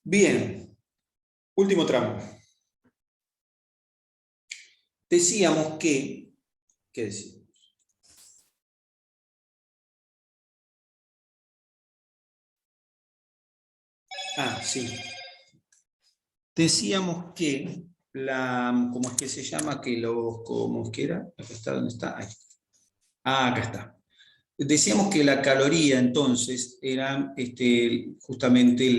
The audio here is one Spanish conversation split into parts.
Bien, último tramo. Decíamos que... ¿Qué decíamos? Ah, sí. Decíamos que ¿cómo es que se llama? ¿Cómo es que era? Acá está, ¿dónde está? Ahí. Ah, acá está. Decíamos que la caloría entonces era justamente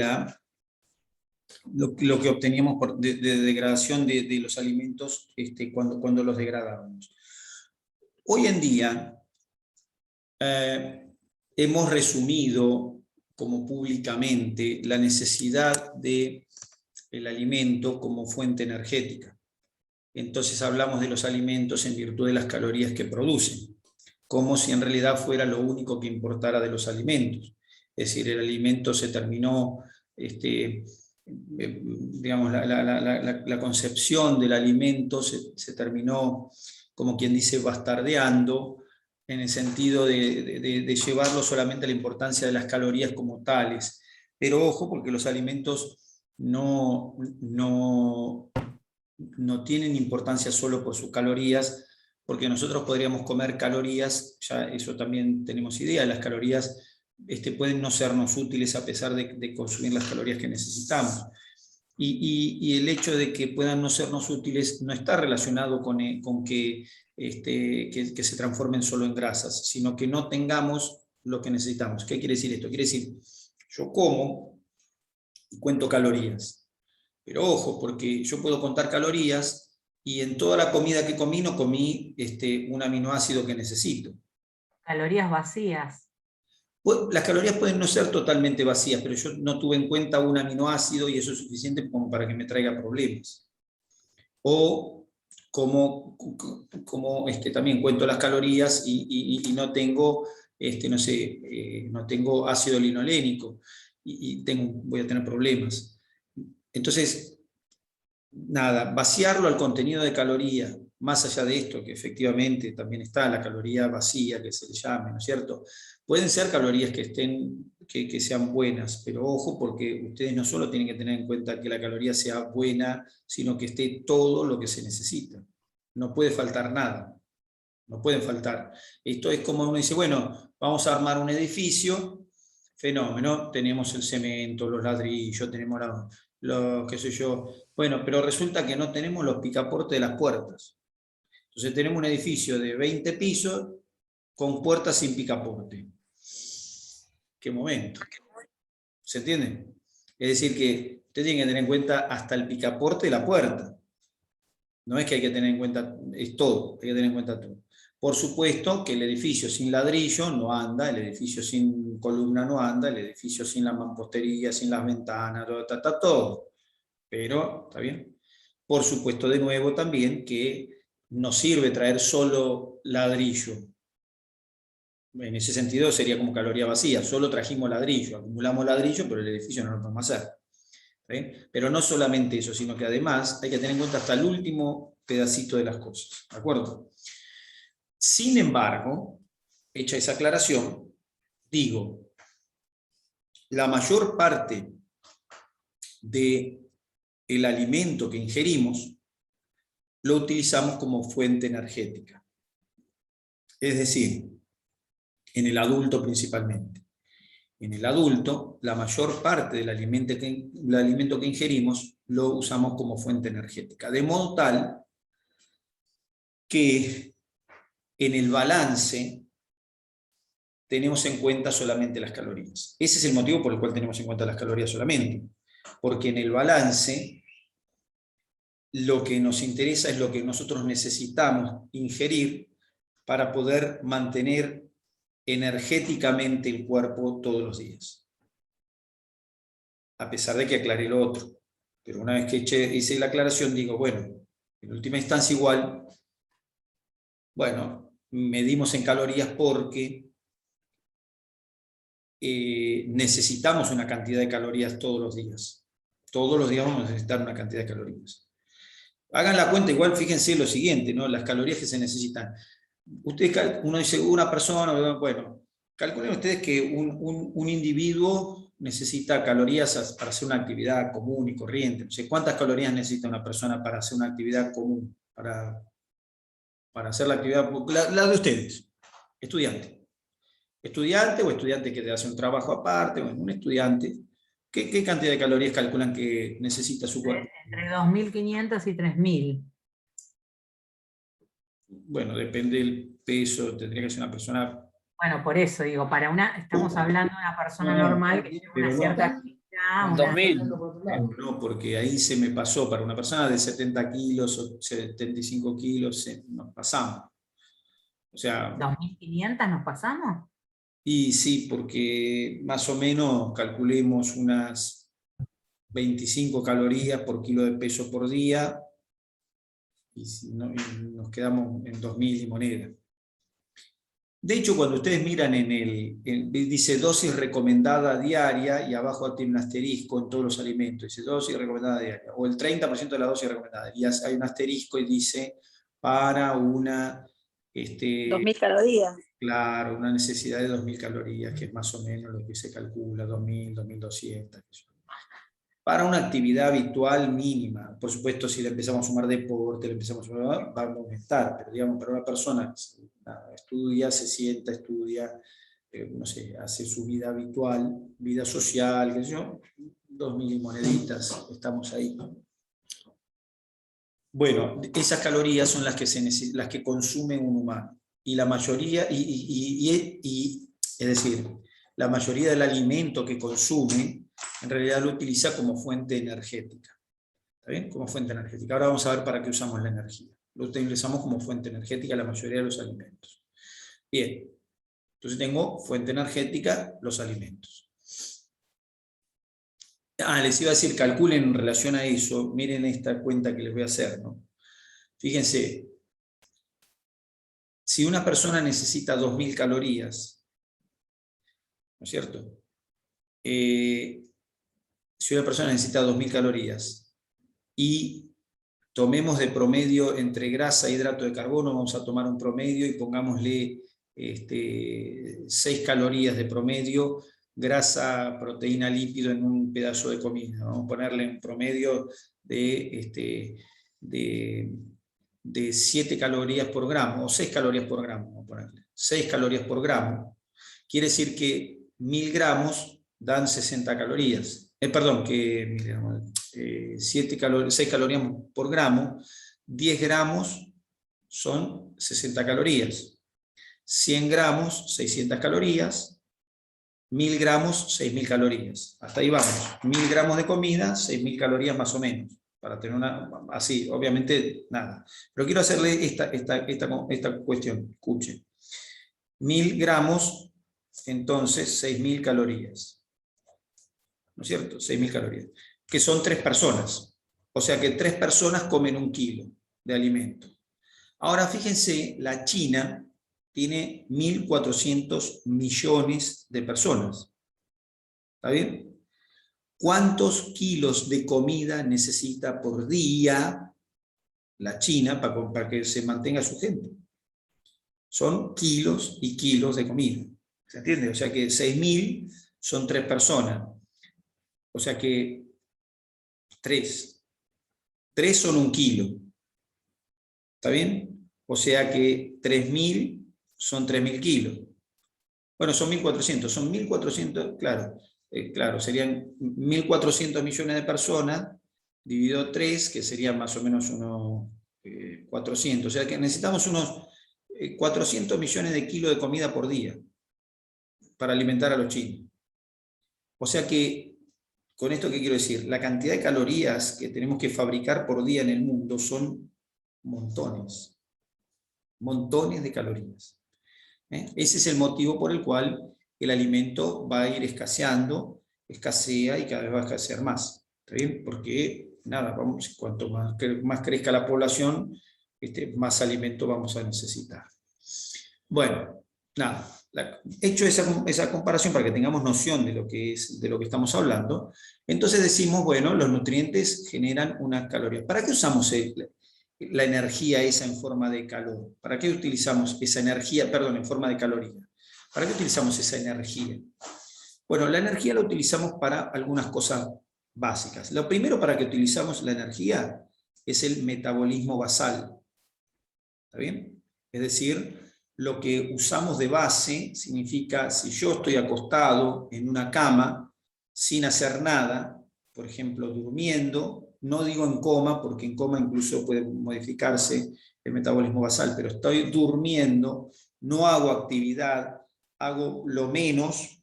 lo que obteníamos de degradación de los alimentos cuando los degradábamos. Hoy en día hemos resumido como públicamente la necesidad del alimento como fuente energética. Entonces hablamos de los alimentos en virtud de las calorías que producen, como si en realidad fuera lo único que importara de los alimentos. Es decir, el alimento se terminó, digamos, la concepción del alimento se terminó, como quien dice, bastardeando, en el sentido de llevarlo solamente a la importancia de las calorías como tales. Pero ojo, porque los alimentos no tienen importancia solo por sus calorías, porque nosotros podríamos comer calorías, ya eso también tenemos idea, las calorías pueden no sernos útiles a pesar de consumir las calorías que necesitamos. Y el hecho de que puedan no sernos útiles no está relacionado con que se transformen solo en grasas, sino que no tengamos lo que necesitamos. ¿Qué quiere decir esto? Quiere decir, yo como y cuento calorías, pero ojo, porque yo puedo contar calorías y en toda la comida que comí no comí un aminoácido que necesito. Calorías vacías. Las calorías pueden no ser totalmente vacías, pero yo no tuve en cuenta un aminoácido y eso es suficiente como para que me traiga problemas. O como también cuento las calorías y no tengo, no sé, no tengo ácido linolénico y voy a tener problemas. Entonces, nada, vaciarlo al contenido de caloría, más allá de esto, que efectivamente también está la caloría vacía, que se le llame, ¿no es cierto? Pueden ser calorías que sean buenas, pero ojo, porque ustedes no solo tienen que tener en cuenta que la caloría sea buena, sino que esté todo lo que se necesita. No puede faltar nada, no pueden faltar. Esto es como uno dice, bueno, vamos a armar un edificio, fenómeno, tenemos el cemento, los ladrillos, tenemos qué sé yo. Bueno, pero resulta que no tenemos los picaportes de las puertas. Entonces tenemos un edificio de 20 pisos con puertas sin picaporte. ¿Qué momento? ¿Se entiende? Es decir, que usted tiene que tener en cuenta hasta el picaporte de la puerta. No es que hay que tener en cuenta, es todo, hay que tener en cuenta todo. Por supuesto que el edificio sin ladrillo no anda, el edificio sin columna no anda, el edificio sin la mampostería, sin las ventanas, todo. Pero, ¿está bien? Por supuesto, de nuevo también, que no sirve traer solo ladrillo. En ese sentido sería como caloría vacía, solo trajimos ladrillo, acumulamos ladrillo, pero el edificio no lo podemos hacer. Pero no solamente eso, sino que además hay que tener en cuenta hasta el último pedacito de las cosas. ¿De acuerdo? Sin embargo, hecha esa aclaración, digo, la mayor parte del alimento que ingerimos lo utilizamos como fuente energética. Es decir, en el adulto principalmente. En el adulto, la mayor parte del alimento que ingerimos lo usamos como fuente energética, de modo tal que en el balance tenemos en cuenta solamente las calorías. Ese es el motivo por el cual tenemos en cuenta las calorías solamente, porque en el balance lo que nos interesa es lo que nosotros necesitamos ingerir para poder mantener energéticamente el cuerpo todos los días. A pesar de que aclaré lo otro. Pero una vez que hice la aclaración, digo, bueno, en última instancia igual, bueno, medimos en calorías porque necesitamos una cantidad de calorías todos los días. Todos los días vamos a necesitar una cantidad de calorías. Hagan la cuenta, igual fíjense lo siguiente, ¿no? Las calorías que se necesitan. Uno dice, una persona, bueno, calculen ustedes que un individuo necesita calorías para hacer una actividad común y corriente. No sé, ¿cuántas calorías necesita una persona para hacer una actividad común? Para hacer la actividad, la de ustedes, estudiante. Estudiante o estudiante que hace un trabajo aparte, bueno, un estudiante. ¿Qué cantidad de calorías calculan que necesita su cuerpo? Entre 2.500 y 3.000. Bueno, depende del peso, tendría que ser una persona... Bueno, por eso digo, estamos hablando de una persona normal que lleva una cierta actividad. 2000. No, porque ahí se me pasó, para una persona de 70 kilos o 75 kilos, nos pasamos. O sea... ¿2.500 nos pasamos? Y sí, porque más o menos calculemos unas 25 calorías por kilo de peso por día, y nos quedamos en 2.000 y moneda. De hecho, cuando ustedes miran dice dosis recomendada diaria, y abajo tiene un asterisco en todos los alimentos, dice dosis recomendada diaria, o el 30% de la dosis recomendada, y hay un asterisco y dice para una... 2.000 calorías. Claro, una necesidad de 2.000 calorías, que es más o menos lo que se calcula, 2.000, 2.200. Para una actividad habitual mínima. Por supuesto, si le empezamos a sumar deporte, le empezamos a sumar, va a aumentar, pero digamos, para una persona que estudia, se sienta, estudia, no sé, hace su vida habitual, vida social, qué sé yo, 2.000 moneditas, estamos ahí. Bueno, esas calorías son las que consume un humano. Y la mayoría, es decir, la mayoría del alimento que consume, en realidad lo utiliza como fuente energética. ¿Está bien? Como fuente energética. Ahora vamos a ver para qué usamos la energía. Lo utilizamos como fuente energética la mayoría de los alimentos. Bien, entonces tengo fuente energética, los alimentos. Les iba a decir, calculen en relación a eso, miren esta cuenta que les voy a hacer, ¿no? Fíjense, si una persona necesita 2.000 calorías, ¿no es cierto? Si una persona necesita 2.000 calorías y tomemos de promedio entre grasa e hidrato de carbono, vamos a tomar un promedio y pongámosle 6 calorías de promedio, grasa, proteína, lípido en un pedazo de comida. Vamos a ponerle un promedio de 7 calorías por gramo, o 6 calorías por gramo, vamos a ponerle. 6 calorías por gramo. Quiere decir que 1.000 gramos dan 60 calorías. Perdón, que 6 calorías por gramo, 10 gramos son 60 calorías. 100 gramos, 600 calorías. 1.000 gramos, 6.000 calorías. Hasta ahí vamos. 1.000 gramos de comida, 6.000 calorías más o menos. Para tener así, obviamente, nada. Pero quiero hacerle esta cuestión. Escuchen. 1.000 gramos, entonces 6.000 calorías. ¿No es cierto? 6.000 calorías. Que son 3 personas. O sea que 3 personas comen 1 kilo de alimento. Ahora fíjense, la China tiene 1.400 millones de personas. ¿Está bien? ¿Cuántos kilos de comida necesita por día la China para que se mantenga su gente? Son kilos y kilos de comida. ¿Se entiende? O sea que 6.000 son 3 personas. O sea que 3 son 1 kilo. ¿Está bien? O sea que 3.000 son 3.000 kilos. Bueno, son 1.400. Son 1.400, claro. Claro, serían 1.400 millones de personas, dividido 3, que serían más o menos unos 400. O sea que necesitamos unos 400 millones de kilos de comida por día para alimentar a los chinos. O sea que, con esto, ¿qué quiero decir? La cantidad de calorías que tenemos que fabricar por día en el mundo son montones. Montones de calorías. Ese es el motivo por el cual el alimento va a ir escaseando, escasea y cada vez va a escasear más. ¿Está bien? Porque, nada, cuanto más crezca la población, más alimento vamos a necesitar. Bueno, nada, hecho esa comparación para que tengamos noción de lo que estamos hablando, entonces decimos, bueno, los nutrientes generan unas calorías. ¿Para qué usamos la energía esa en forma de calor? ¿Para qué utilizamos esa energía, en forma de caloría? ¿Para qué utilizamos esa energía? Bueno, la energía la utilizamos para algunas cosas básicas. Lo primero para que utilizamos la energía es el metabolismo basal. ¿Está bien? Es decir, lo que usamos de base significa, si yo estoy acostado en una cama sin hacer nada, por ejemplo, durmiendo, no digo en coma, porque en coma incluso puede modificarse el metabolismo basal, pero estoy durmiendo, no hago actividad, hago lo menos,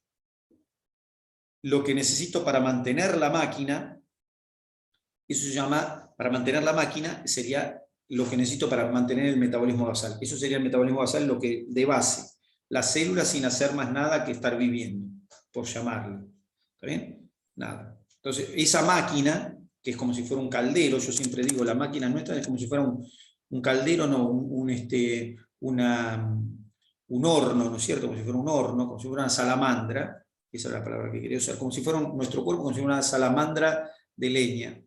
lo que necesito para mantener la máquina, eso se llama, para mantener la máquina, sería lo que necesito para mantener el metabolismo basal. Eso sería el metabolismo basal, lo que de base, la célula sin hacer más nada que estar viviendo, por llamarlo. ¿Está bien? Nada. Entonces, esa máquina, que es como si fuera un caldero, yo siempre digo, la máquina nuestra es como si fuera un caldero, no, un horno, ¿no es cierto? Como si fuera un horno, como si fuera una salamandra, esa es la palabra que quería usar, como si fuera nuestro cuerpo, como si fuera una salamandra de leña.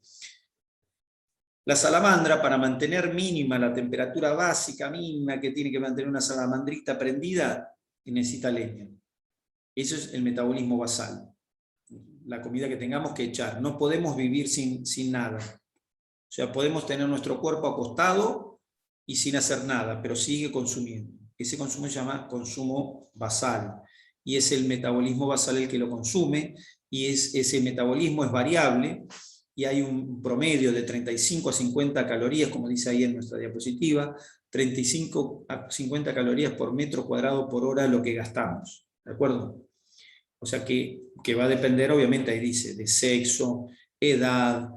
La salamandra, para mantener mínima la temperatura básica mínima que tiene que mantener una salamandrita prendida, necesita leña. Eso es el metabolismo basal. La comida que tengamos que echar. No podemos vivir sin nada. O sea, podemos tener nuestro cuerpo acostado y sin hacer nada, pero sigue consumiendo. Ese consumo se llama consumo basal. Y es el metabolismo basal el que lo consume, y ese metabolismo es variable, y hay un promedio de 35 a 50 calorías, como dice ahí en nuestra diapositiva, 35 a 50 calorías por metro cuadrado por hora lo que gastamos, ¿de acuerdo? O sea que va a depender, obviamente, ahí dice, de sexo, edad,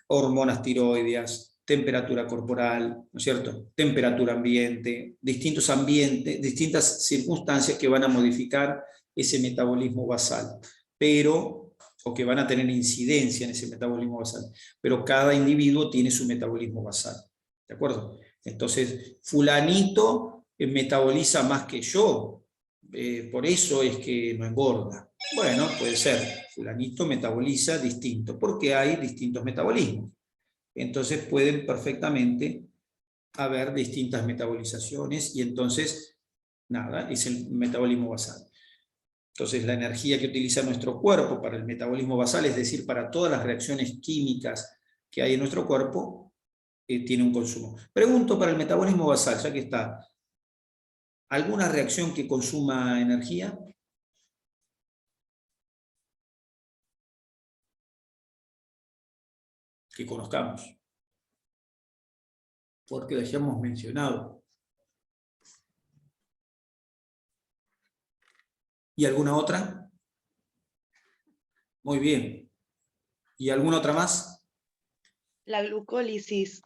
hormonas tiroideas, temperatura corporal, ¿no es cierto? Temperatura ambiente, distintos ambientes, distintas circunstancias que van a modificar ese metabolismo basal, o que van a tener incidencia en ese metabolismo basal, pero cada individuo tiene su metabolismo basal, ¿de acuerdo? Entonces, fulanito metaboliza más que yo, por eso es que no engorda. Bueno, puede ser, fulanito metaboliza distinto, porque hay distintos metabolismos. Entonces pueden perfectamente haber distintas metabolizaciones, y entonces, nada, es el metabolismo basal. Entonces la energía que utiliza nuestro cuerpo para el metabolismo basal, es decir, para todas las reacciones químicas que hay en nuestro cuerpo, tiene un consumo. Pregunto para el metabolismo basal, ya que está, ¿alguna reacción que consuma energía? Que conozcamos. Porque la hayamos mencionado. ¿Y alguna otra? Muy bien. ¿Y alguna otra más? La glucólisis.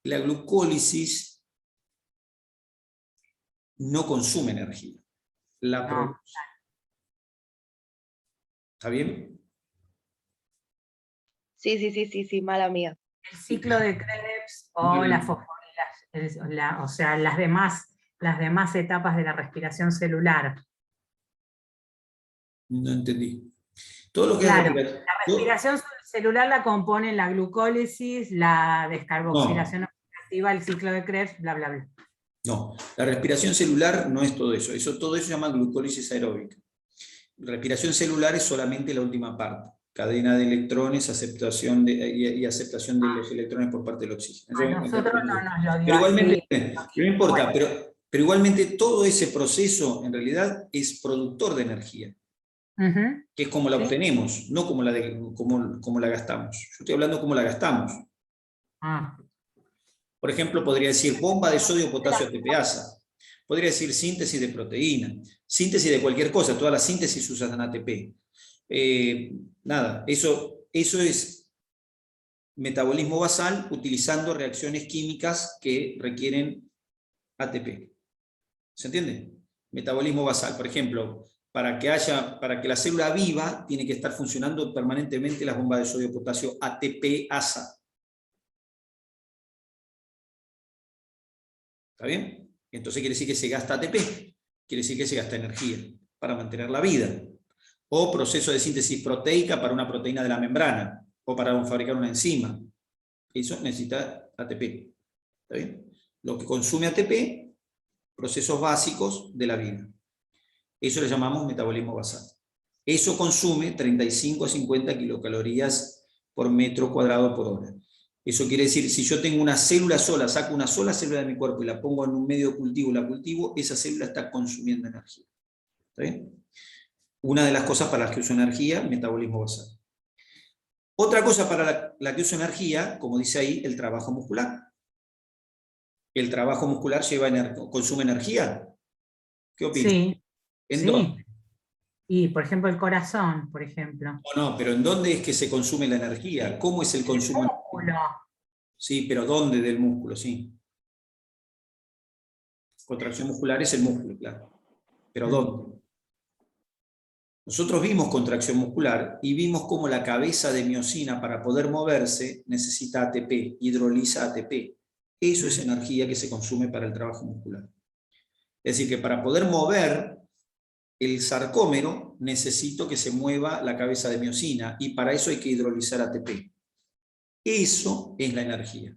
La glucólisis no consume energía, la produce. ¿Está bien? Sí, mala mía. El ciclo de Krebs o las fosforilación, o sea, las demás etapas de la respiración celular. No entendí. Todo lo que Claro, es la respiración celular la componen la glucólisis, la descarboxilación oxidativa, el ciclo de Krebs, bla, bla, bla. No, la respiración celular no es todo eso. Todo eso se llama glucólisis aeróbica. Respiración celular es solamente la última parte. Cadena de electrones, aceptación y aceptación de los electrones por parte del oxígeno. A nosotros no nos lo dio pero igualmente, así. no importa, pero igualmente todo ese proceso en realidad es productor de energía. Que es como la obtenemos, no como la gastamos. Yo estoy hablando de cómo la gastamos. Por ejemplo, podría decir bomba de sodio, potasio, ATPasa. Podría decir síntesis de proteína, síntesis de cualquier cosa, todas las síntesis usan ATP. Nada, eso es metabolismo basal utilizando reacciones químicas que requieren ATP. ¿Se entiende? Metabolismo basal, por ejemplo, para que la célula viva, tiene que estar funcionando permanentemente las bombas de sodio, potasio, ATP-ASA. ¿Está bien? Entonces quiere decir que se gasta ATP, quiere decir que se gasta energía para mantener la vida. O proceso de síntesis proteica para una proteína de la membrana, o para fabricar una enzima. Eso necesita ATP. ¿Está bien? Lo que consume ATP, procesos básicos de la vida. Eso le llamamos metabolismo basal. Eso consume 35 a 50 kilocalorías por metro cuadrado por hora. Eso quiere decir, si yo tengo una célula sola, saco una sola célula de mi cuerpo y la pongo en un medio de cultivo, la cultivo, esa célula está consumiendo energía. ¿Está bien? Una de las cosas para las que uso energía, metabolismo basal. Otra cosa para la que uso energía, como dice ahí, el trabajo muscular. ¿El trabajo muscular consume energía? ¿Qué opinas? Sí, ¿En sí. dónde? Y, por ejemplo, el corazón, por ejemplo. No, pero ¿en dónde es que se consume la energía? ¿Cómo es el consumo? El músculo. Sí, pero ¿dónde del músculo? Sí. Contracción muscular es el músculo, claro. ¿Pero dónde? Nosotros vimos contracción muscular y vimos cómo la cabeza de miosina para poder moverse necesita ATP, hidroliza ATP. Eso es energía que se consume para el trabajo muscular. Es decir, que para poder mover el sarcómero necesito que se mueva la cabeza de miosina y para eso hay que hidrolizar ATP. Eso es la energía.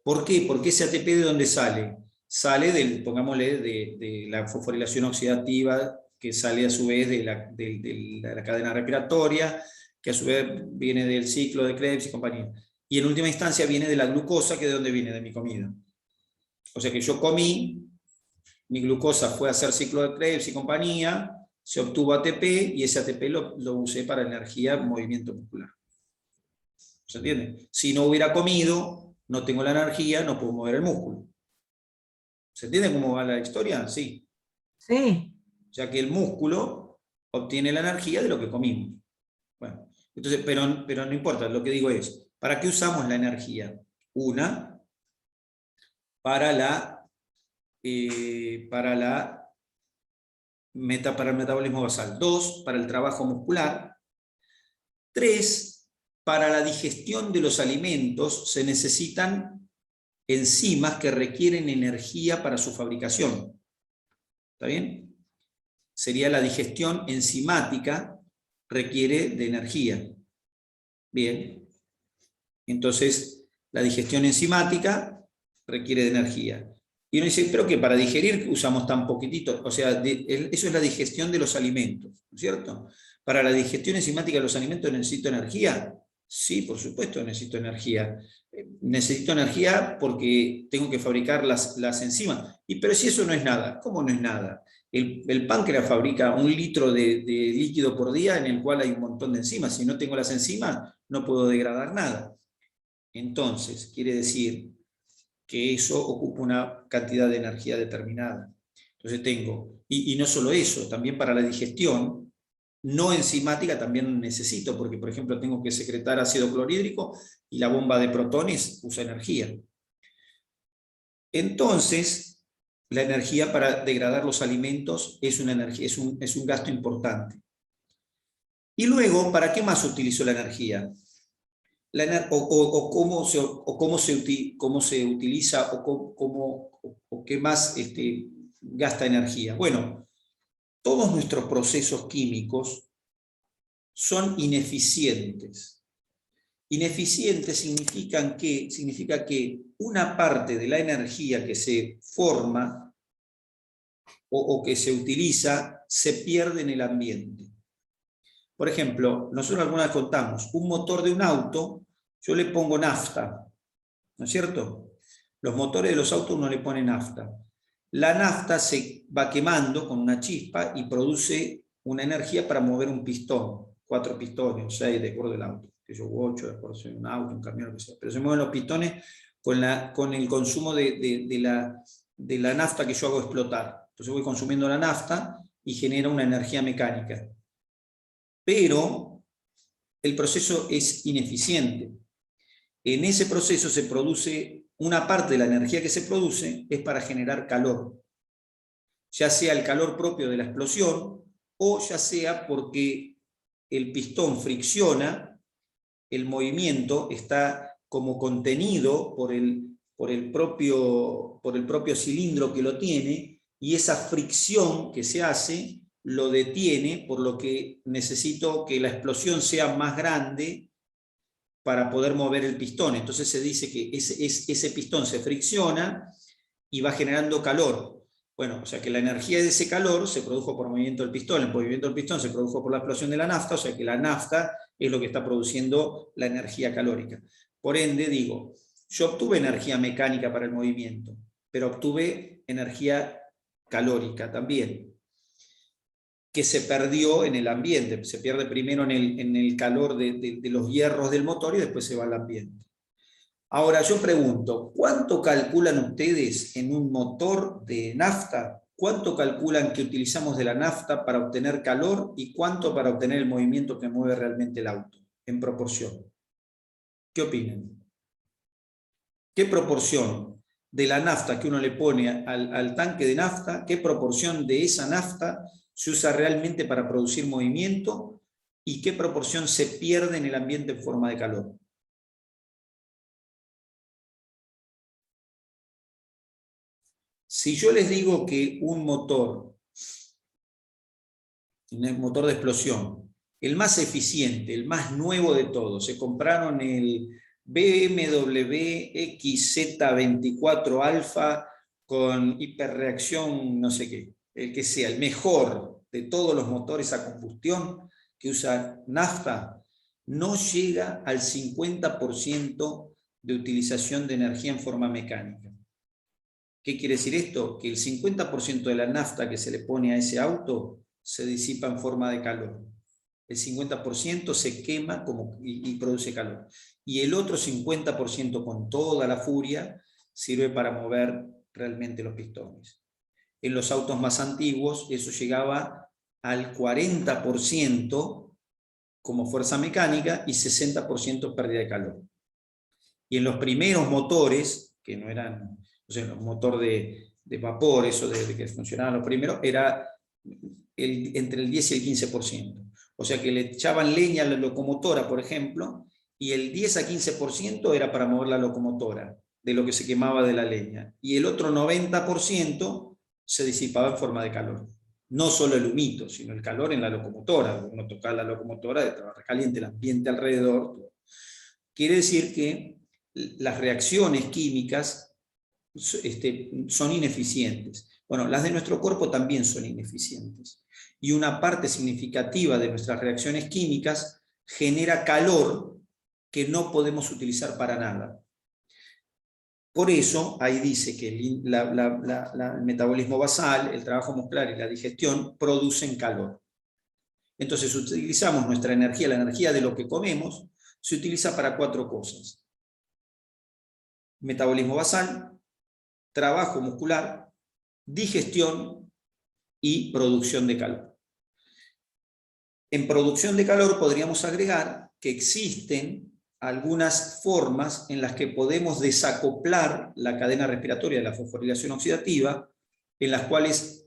¿Por qué? Porque ese ATP ¿de dónde sale? Sale pongámosle, de la fosforilación oxidativa, que sale a su vez de la cadena respiratoria, que a su vez viene del ciclo de Krebs y compañía. Y en última instancia viene de la glucosa, que ¿de dónde viene? De mi comida. O sea que yo comí, mi glucosa fue a hacer ciclo de Krebs y compañía, se obtuvo ATP y ese ATP lo usé para energía, movimiento muscular. ¿Se entiende? Si no hubiera comido, no tengo la energía, no puedo mover el músculo. ¿Se entiende cómo va la historia? Sí. Sí. O sea que el músculo obtiene la energía de lo que comimos. Bueno, entonces, pero no importa, lo que digo es, ¿para qué usamos la energía? Una, para el metabolismo basal. Dos, para el trabajo muscular. Tres, para la digestión de los alimentos se necesitan enzimas que requieren energía para su fabricación. ¿Está bien? Sería la digestión enzimática, requiere de energía. Bien. Entonces, la digestión enzimática requiere de energía. Y uno dice, ¿pero qué? Para digerir usamos tan poquitito. O sea, eso es la digestión de los alimentos, ¿no es cierto? Para la digestión enzimática de los alimentos necesito energía. Sí, por supuesto necesito energía. Necesito energía porque tengo que fabricar las enzimas. Pero si eso no es nada, ¿cómo no es nada? El páncreas fabrica 1 litro de líquido por día en el cual hay un montón de enzimas. Si no tengo las enzimas, no puedo degradar nada. Entonces, quiere decir que eso ocupa una cantidad de energía determinada. Entonces tengo, y no solo eso, también para la digestión, no enzimática también necesito, porque por ejemplo tengo que secretar ácido clorhídrico y la bomba de protones usa energía. Entonces, la energía para degradar los alimentos es una energía, es un gasto importante. Y luego, ¿para qué más utilizo la energía? Cómo se utiliza o qué más gasta energía. Bueno, todos nuestros procesos químicos son ineficientes. Ineficientes significa que una parte de la energía que se forma o que se utiliza se pierde en el ambiente. Por ejemplo, nosotros alguna vez contamos, un motor de un auto, yo le pongo nafta, ¿no es cierto? Los motores de los autos uno le pone nafta. La nafta se va quemando con una chispa y produce una energía para mover un pistón, 4 pistones, 6 de acuerdo del auto, que yo 8 de acuerdo de un auto, un camión, lo que sea. Pero se mueven los pistones con el consumo de la nafta que yo hago explotar. Entonces voy consumiendo la nafta y genera una energía mecánica. Pero el proceso es ineficiente. En ese proceso se produce, una parte de la energía que se produce es para generar calor, ya sea el calor propio de la explosión o ya sea porque el pistón fricciona, el movimiento está como contenido por el propio cilindro que lo tiene y esa fricción que se hace lo detiene, por lo que necesito que la explosión sea más grande para poder mover el pistón. Entonces se dice que ese pistón se fricciona y va generando calor. Bueno, o sea que la energía de ese calor se produjo por movimiento del pistón, el movimiento del pistón se produjo por la explosión de la nafta, o sea que la nafta es lo que está produciendo la energía calórica. Por ende, digo, yo obtuve energía mecánica para el movimiento, pero obtuve energía calórica también, que se perdió en el ambiente, se pierde primero en el calor de los hierros del motor y después se va al ambiente. Ahora yo pregunto, ¿cuánto calculan ustedes en un motor de nafta? ¿Cuánto calculan que utilizamos de la nafta para obtener calor y cuánto para obtener el movimiento que mueve realmente el auto, en proporción? ¿Qué opinan? ¿Qué proporción de la nafta que uno le pone al tanque de nafta, qué proporción de esa nafta se usa realmente para producir movimiento y qué proporción se pierde en el ambiente en forma de calor? Si yo les digo que un motor de explosión, el más eficiente, el más nuevo de todos, se compraron el BMW XZ24 Alfa con hiperreacción, no sé qué, el que sea, el mejor de todos los motores a combustión que usa nafta, no llega al 50% de utilización de energía en forma mecánica. ¿Qué quiere decir esto? Que el 50% de la nafta que se le pone a ese auto se disipa en forma de calor. El 50% se quema y produce calor. Y el otro 50% con toda la furia sirve para mover realmente los pistones. En los autos más antiguos eso llegaba al 40% como fuerza mecánica y 60% pérdida de calor. Y en los primeros motores, que no eran, o sea, los motores de vapor, eso de que funcionaban los primeros, era entre el 10 y el 15%. O sea que le echaban leña a la locomotora, por ejemplo, y el 10 a 15% era para mover la locomotora, de lo que se quemaba de la leña. Y el otro 90% se disipaba en forma de calor. No solo el humito, sino el calor en la locomotora. Uno tocaba la locomotora, estaba caliente el ambiente alrededor. Quiere decir que las reacciones químicas son ineficientes. Bueno, las de nuestro cuerpo también son ineficientes. Y una parte significativa de nuestras reacciones químicas genera calor que no podemos utilizar para nada. Por eso, ahí dice que el metabolismo basal, el trabajo muscular y la digestión producen calor. Entonces utilizamos nuestra energía, la energía de lo que comemos, se utiliza para 4 cosas. Metabolismo basal, trabajo muscular, digestión y producción de calor. En producción de calor podríamos agregar que existen algunas formas en las que podemos desacoplar la cadena respiratoria de la fosforilación oxidativa, en las cuales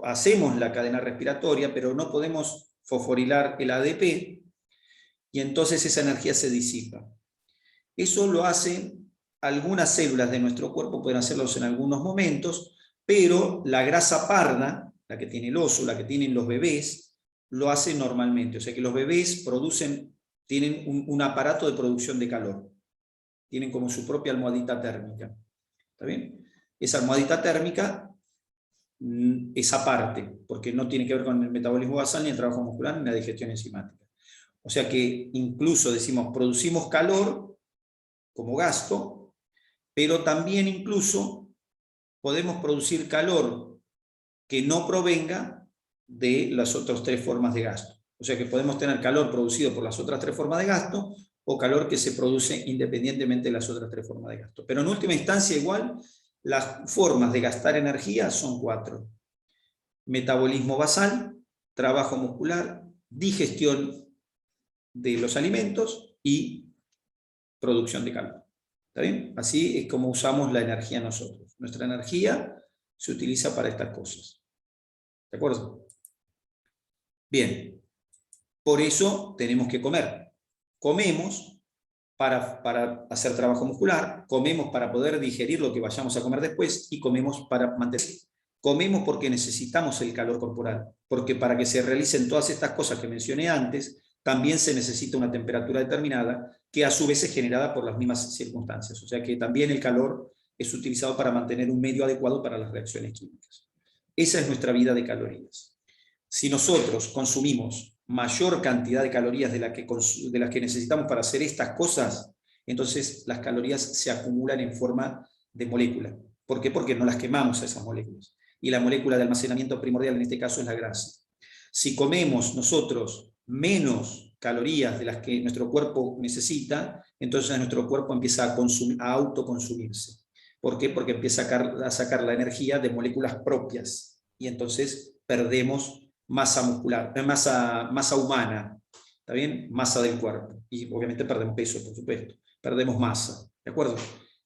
hacemos la cadena respiratoria, pero no podemos fosforilar el ADP, y entonces esa energía se disipa. Eso lo hacen algunas células de nuestro cuerpo, pueden hacerlos en algunos momentos, pero la grasa parda, la que tiene el oso, la que tienen los bebés, lo hacen normalmente. O sea que los bebés tienen un aparato de producción de calor. Tienen como su propia almohadita térmica. ¿Está bien? Esa almohadita térmica es aparte, porque no tiene que ver con el metabolismo basal, ni el trabajo muscular, ni la digestión enzimática. O sea que incluso decimos, producimos calor como gasto, pero también incluso podemos producir calor que no provenga de las otras 3 formas de gasto. O sea que podemos tener calor producido por las otras 3 formas de gasto o calor que se produce independientemente de las otras 3 formas de gasto. Pero en última instancia igual, las formas de gastar energía son 4. Metabolismo basal, trabajo muscular, digestión de los alimentos y producción de calor. ¿Está bien? Así es como usamos la energía nosotros. Nuestra energía se utiliza para estas cosas. ¿De acuerdo? Bien. Por eso tenemos que comer. Comemos para hacer trabajo muscular, comemos para poder digerir lo que vayamos a comer después y comemos para mantener. Comemos porque necesitamos el calor corporal, porque para que se realicen todas estas cosas que mencioné antes, también se necesita una temperatura determinada que a su vez es generada por las mismas circunstancias. O sea que también el calor es utilizado para mantener un medio adecuado para las reacciones químicas. Esa es nuestra vida de calorías. Si nosotros consumimos mayor cantidad de calorías de las que necesitamos para hacer estas cosas, entonces las calorías se acumulan en forma de molécula. ¿Por qué? Porque no las quemamos a esas moléculas. Y la molécula de almacenamiento primordial en este caso es la grasa. Si comemos nosotros menos calorías de las que nuestro cuerpo necesita, entonces nuestro cuerpo empieza a autoconsumirse. ¿Por qué? Porque empieza a sacar la energía de moléculas propias y entonces perdemos masa muscular, masa humana, ¿está bien? Masa del cuerpo. Y obviamente perdemos peso, por supuesto. Perdemos masa, ¿de acuerdo?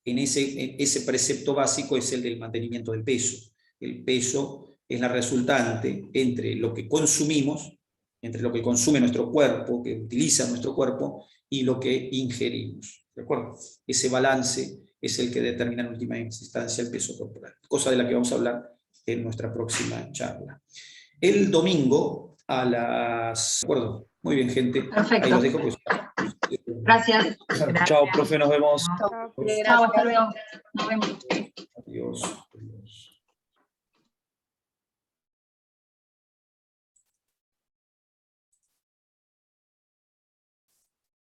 Ese precepto básico es el del mantenimiento del peso. El peso es la resultante entre lo que consumimos, entre lo que consume nuestro cuerpo, que utiliza nuestro cuerpo, y lo que ingerimos, ¿de acuerdo? Ese balance es el que determina en última instancia el peso corporal, cosa de la que vamos a hablar en nuestra próxima charla. El domingo a las... ¿De acuerdo? Muy bien, gente. Perfecto. Ahí los dejo, pues. Gracias. Gracias. Chao, profe, nos vemos. Chao, hasta luego. Nos vemos. Adiós.